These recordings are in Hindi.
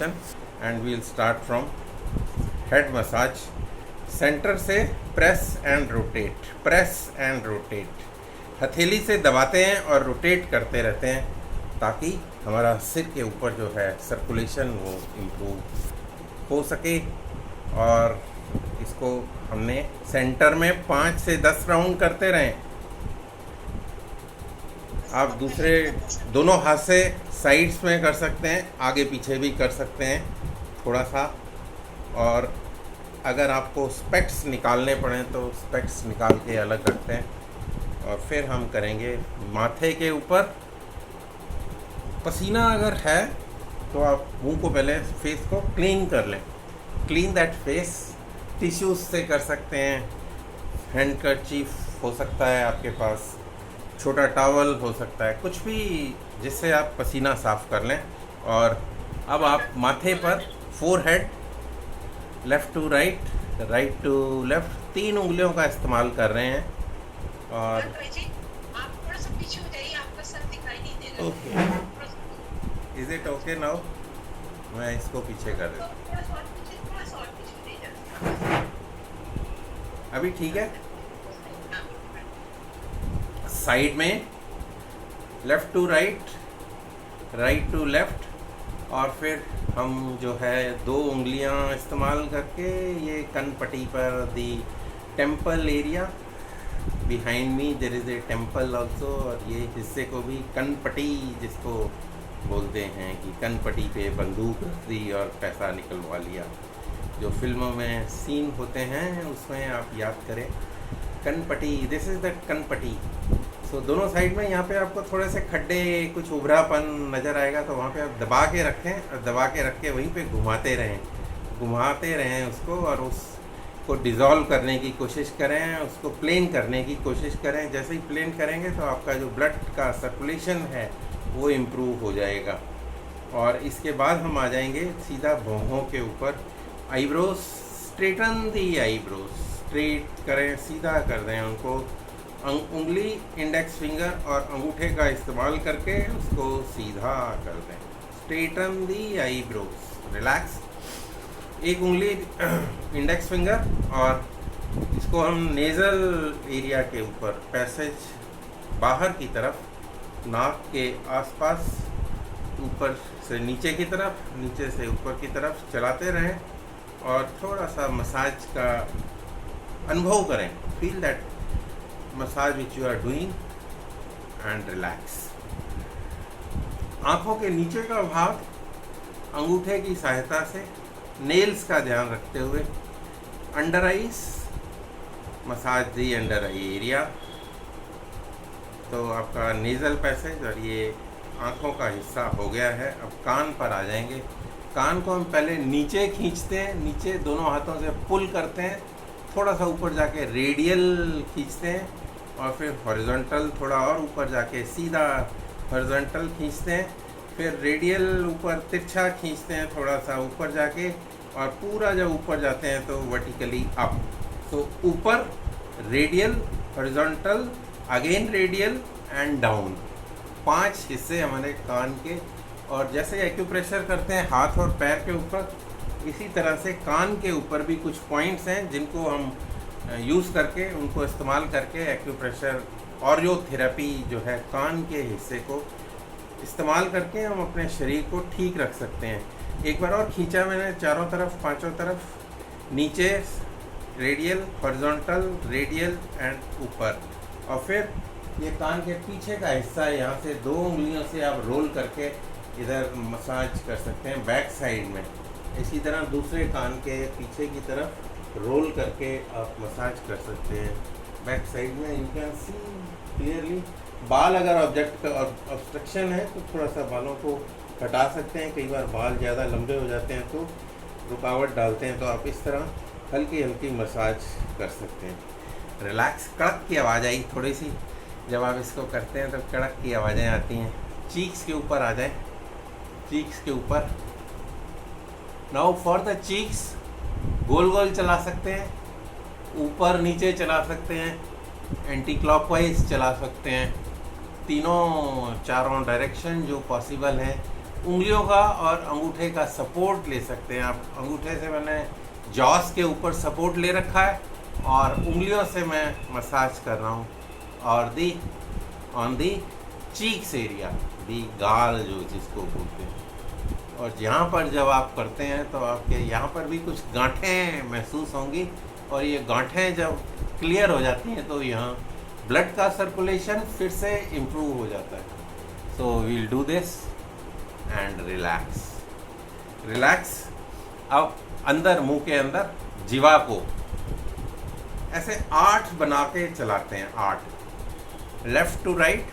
Circulation and we'll start from head massage. Centre से प्रेस एंड रोटेट, हथेली से दबाते हैं और रोटेट करते रहते हैं ताकि हमारा सिर के ऊपर जो है सर्कुलेशन वो इम्प्रूव हो सके। और इसको हमने सेंटर में 5 से 10 राउंड करते रहें। आप दूसरे दोनों हाथ से साइड्स में कर सकते हैं, आगे पीछे भी कर सकते हैं थोड़ा सा। और अगर आपको स्पेक्ट्स निकालने पड़े तो स्पेक्ट्स निकाल के अलग रखते हैं। और फिर हम करेंगे माथे के ऊपर। पसीना अगर है तो आप मुंह को पहले फेस को क्लीन कर लें, क्लीन दैट फेस। टिश्यूज से कर सकते हैं, हैंडकरचीफ हो सकता है आपके पास, छोटा टॉवल हो सकता है, कुछ भी जिससे आप पसीना साफ़ कर लें। और अब आप माथे पर forehead, left to right, right to left, 3 उंगलियों का इस्तेमाल कर रहे हैं। और आप थोड़ा सा पीछे हो जाइए, आपका सर दिखाई नहीं दे रहा। Okay, is it okay now? मैं इसको पीछे कर देता हूँ, थोड़ा सा और पीछे ले जाते। अभी ठीक है। साइड में left to right, right to left. और फिर हम जो है 2 उंगलियां इस्तेमाल करके ये कनपट्टी पर the temple area, behind me there is a temple also. और ये हिस्से को भी कनपट्टी जिसको बोलते हैं कि कनपट्टी पे बंदूक रख दी और पैसा निकलवा लिया, जो फिल्मों में सीन होते हैं उसमें आप याद करें कनपट्टी, दिस इज़ द कनपट्टी। सो दोनों साइड में यहाँ पे आपको थोड़े से खड्डे, कुछ उभरापन नज़र आएगा तो वहाँ पे आप दबा के रखें और दबा के रख के वहीं पे घुमाते रहें उसको। और उसको डिज़ोल्व करने की कोशिश करें, उसको प्लेन करने की कोशिश करें। जैसे ही प्लेन करेंगे तो आपका जो ब्लड का सर्कुलेशन है वो इम्प्रूव हो जाएगा। और इसके बाद हम आ जाएंगे सीधा भौहों के ऊपर। आईब्रोज, स्ट्रेटन दी आईब्रोज, स्ट्रेट करें, सीधा कर दें उनको। उंगली, इंडेक्स फिंगर और अंगूठे का इस्तेमाल करके उसको सीधा कर दें। स्ट्रेटन दी आईब्रोज, रिलैक्स। एक उंगली इंडेक्स फिंगर और इसको हम नेज़ल एरिया के ऊपर, पैसेज बाहर की तरफ, नाक के आसपास, ऊपर से नीचे की तरफ, नीचे से ऊपर की तरफ चलाते रहें और थोड़ा सा मसाज का अनुभव करें। Feel that massage which you are doing and relax. आँखों के नीचे का भाग अंगूठे की सहायता से, नेल्स का ध्यान रखते हुए, under eyes, massage the under eye area. तो आपका नेज़ल पैसेज और ये आँखों का हिस्सा हो गया है। अब कान पर आ जाएंगे। कान को हम पहले नीचे खींचते हैं, नीचे दोनों हाथों से पुल करते हैं, थोड़ा सा ऊपर जाके रेडियल खींचते हैं और फिर हॉरिजॉन्टल, थोड़ा और ऊपर जाके सीधा हॉरिजॉन्टल खींचते हैं, फिर रेडियल ऊपर तिरछा खींचते हैं थोड़ा सा ऊपर जाके, और पूरा जब ऊपर जाते हैं तो वर्टिकली अप। तो ऊपर radial, horizontal, again radial and down. 5 हिस्से हमारे कान के। और जैसे एक्यूप्रेशर करते हैं हाथ और पैर के ऊपर, इसी तरह से कान के ऊपर भी कुछ पॉइंट्स हैं जिनको हम यूज़ करके, उनको इस्तेमाल करके एक्यूप्रेशर, ऑरियोथेरेपी जो है कान के हिस्से को इस्तेमाल करके हम अपने शरीर को ठीक रख सकते हैं। एक बार और खींचा मैंने चारों तरफ, 5 तरफ, नीचे रेडियल, हॉरिजॉन्टल, रेडियल एंड ऊपर। और फिर ये कान के पीछे का हिस्सा है, यहाँ से 2 उंगलियों से आप रोल करके इधर मसाज कर सकते हैं बैक साइड में। इसी तरह दूसरे कान के पीछे की तरफ रोल करके आप मसाज कर सकते हैं बैक साइड में। You can see clearly. बाल अगर ऑब्स्ट्रक्शन है तो थोड़ा सा बालों को हटा सकते हैं। कई बार बाल ज़्यादा लंबे हो जाते हैं तो रुकावट डालते हैं, तो आप इस तरह हल्की हल्की मसाज कर सकते हैं। रिलैक्स। कड़क की आवाज़ आई थोड़ी सी जब आप इसको करते हैं, तो कड़क की आवाज़ें आती हैं। चीक्स के ऊपर आ जाए, चीक्स के ऊपर। नाउ फॉर द चीक्स, गोल गोल चला सकते हैं, ऊपर नीचे चला सकते हैं, एंटी क्लॉकवाइज चला सकते हैं, तीनों चारों डायरेक्शन जो पॉसिबल हैं उंगलियों का और अंगूठे का सपोर्ट ले सकते हैं आप। अंगूठे से मैंने जॉस के ऊपर सपोर्ट ले रखा है और उंगलियों से मैं मसाज कर रहा हूँ। और दी ऑन दी चीक्स एरिया, दी गाल जो जिसको बोलते हैं। और यहाँ पर जब आप करते हैं तो आपके यहाँ पर भी कुछ गांठें महसूस होंगी और ये गांठें जब क्लियर हो जाती हैं तो यहाँ ब्लड का सर्कुलेशन फिर से इम्प्रूव हो जाता है। So we'll do this and relax relax. अब अंदर, मुंह के अंदर जीवा को ऐसे 8 बना के चलाते हैं, 8 लेफ्ट टू राइट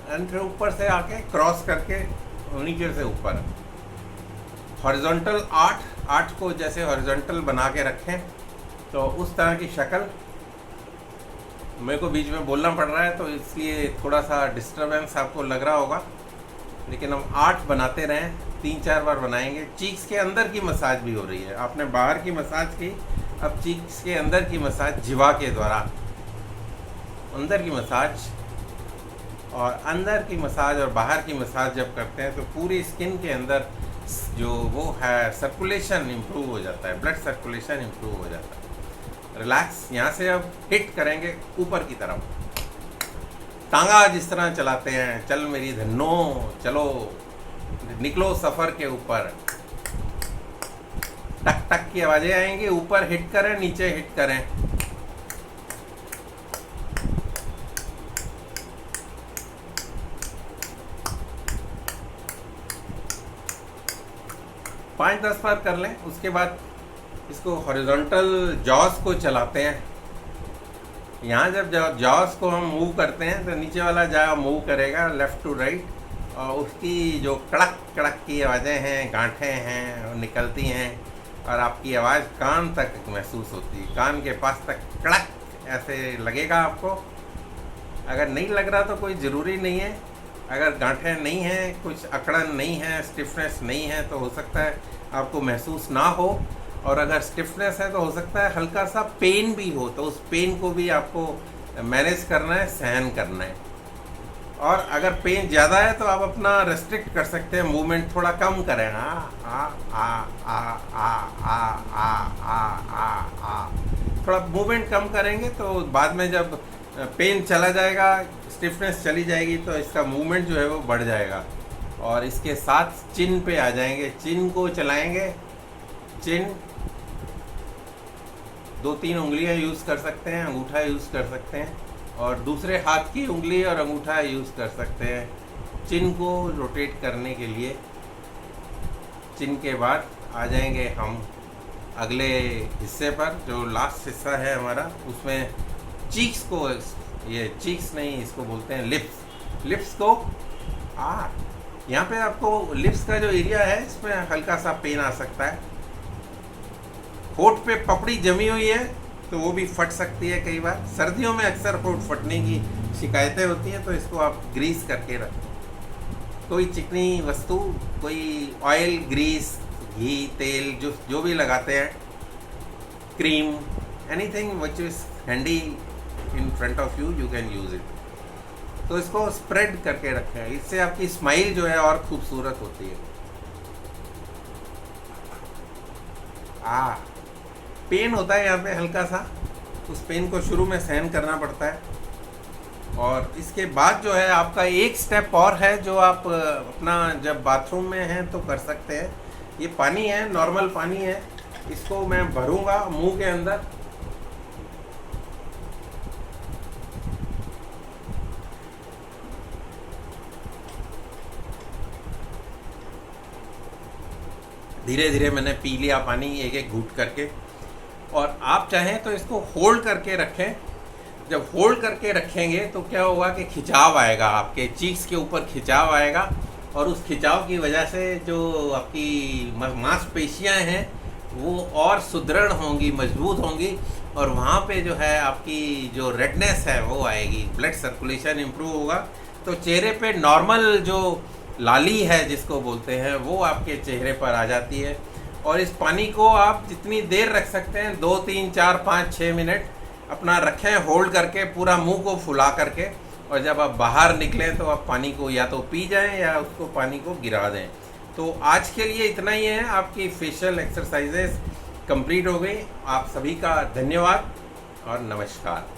एंड फिर ऊपर से आके क्रॉस करके नीचे से ऊपर हॉरिजॉन्टल 8 को जैसे हॉरिजॉन्टल बना के रखें तो उस तरह की शक्ल। मेरे को बीच में बोलना पड़ रहा है तो इसलिए थोड़ा सा डिस्टरबेंस आपको लग रहा होगा, लेकिन हम 8 बनाते रहें, 3-4 बार बनाएंगे। चीक्स के अंदर की मसाज भी हो रही है, आपने बाहर की मसाज की, अब चीक्स के अंदर की मसाज जीवा के द्वारा। अंदर की मसाज और अंदर की मसाज और बाहर की मसाज जब करते हैं तो पूरी स्किन के अंदर जो वो है सर्कुलेशन इम्प्रूव हो जाता है, ब्लड सर्कुलेशन इम्प्रूव हो जाता है। रिलैक्स। यहाँ से अब हिट करेंगे ऊपर की तरफ, टांगा जिस तरह चलाते हैं, चल मेरी धन्नो चलो निकलो सफ़र के ऊपर, टक टक की आवाज़ें आएंगी। ऊपर हिट करें, नीचे हिट करें। पाँच 10 बार कर लें। उसके बाद इसको हॉरिजॉन्टल जॉस को चलाते हैं। यहाँ जब जॉस को हम मूव करते हैं तो नीचे वाला जा मूव करेगा लेफ़्ट टू राइट, और उसकी जो कड़क कड़क की आवाज़ें हैं, गांठें हैं, वो निकलती हैं और आपकी आवाज़ कान तक महसूस होती है, कान के पास तक कड़क ऐसे लगेगा आपको। अगर नहीं लग रहा तो कोई ज़रूरी नहीं है। अगर गांठें नहीं हैं, कुछ अकड़न नहीं है, स्टिफनेस नहीं है तो हो सकता है आपको महसूस ना हो, और अगर स्टिफनेस है तो हो सकता है हल्का सा पेन भी हो, तो उस पेन को भी आपको मैनेज करना है, सहन करना है। और अगर पेन ज़्यादा है तो आप अपना रेस्ट्रिक्ट कर सकते हैं, मूवमेंट थोड़ा कम करें। थोड़ा मूवमेंट कम करेंगे तो बाद में जब पेन चला जाएगा, स्टिफनेस चली जाएगी तो इसका मूवमेंट जो है वो बढ़ जाएगा। और इसके साथ चिन पे आ जाएंगे, चिन को चलाएंगे। चिन 2-3 उंगलियां यूज़ कर सकते हैं, अंगूठा यूज़ कर सकते हैं, और दूसरे हाथ की उंगली और अंगूठा यूज़ कर सकते हैं चिन को रोटेट करने के लिए। चिन के बाद आ जाएंगे हम अगले हिस्से पर, जो लास्ट हिस्सा है हमारा, उसमें चीक्स को, ये चीक्स नहीं इसको बोलते हैं लिप्स। लिप्स को यहाँ पे आपको लिप्स का जो एरिया है इसमें हल्का सा पेन आ सकता है। होठ पे पपड़ी जमी हुई है तो वो भी फट सकती है कई बार। सर्दियों में अक्सर होठ फटने की शिकायतें होती हैं, तो इसको आप ग्रीस करके रखें। कोई चिकनी वस्तु, कोई ऑयल, ग्रीस, घी, तेल जो भी लगाते हैं, cream, anything which is handy in front of you, you can use it. तो इसको स्प्रेड करके रखें, इससे आपकी स्माइल जो है और खूबसूरत होती है। पेन होता है यहाँ पे हल्का सा, उस पेन को शुरू में सहन करना पड़ता है। और इसके बाद जो है आपका एक स्टेप और है जो आप अपना जब बाथरूम में हैं तो कर सकते हैं। ये पानी है, नॉर्मल पानी है, इसको मैं भरूंगा मुंह के अंदर। धीरे धीरे मैंने पी लिया पानी, एक एक घूंट करके। और आप चाहें तो इसको होल्ड करके रखें। जब होल्ड करके रखेंगे तो क्या होगा कि खिंचाव आएगा, आपके चीक्स के ऊपर खिंचाव आएगा, और उस खिंचाव की वजह से जो आपकी मांसपेशियां हैं वो और सुदृढ़ होंगी, मजबूत होंगी, और वहाँ पे जो है आपकी जो रेडनेस है वो आएगी, ब्लड सर्कुलेशन इम्प्रूव होगा। तो चेहरे पे नॉर्मल जो लाली है जिसको बोलते हैं वो आपके चेहरे पर आ जाती है। और इस पानी को आप जितनी देर रख सकते हैं, 2, 3, 4, 5, 6 मिनट अपना रखें होल्ड करके, पूरा मुंह को फुला करके। और जब आप बाहर निकलें तो आप पानी को या तो पी जाएं या उसको पानी को गिरा दें। तो आज के लिए इतना ही है। आपकी फेशियल एक्सरसाइजेस कंप्लीट हो गई। आप सभी का धन्यवाद और नमस्कार।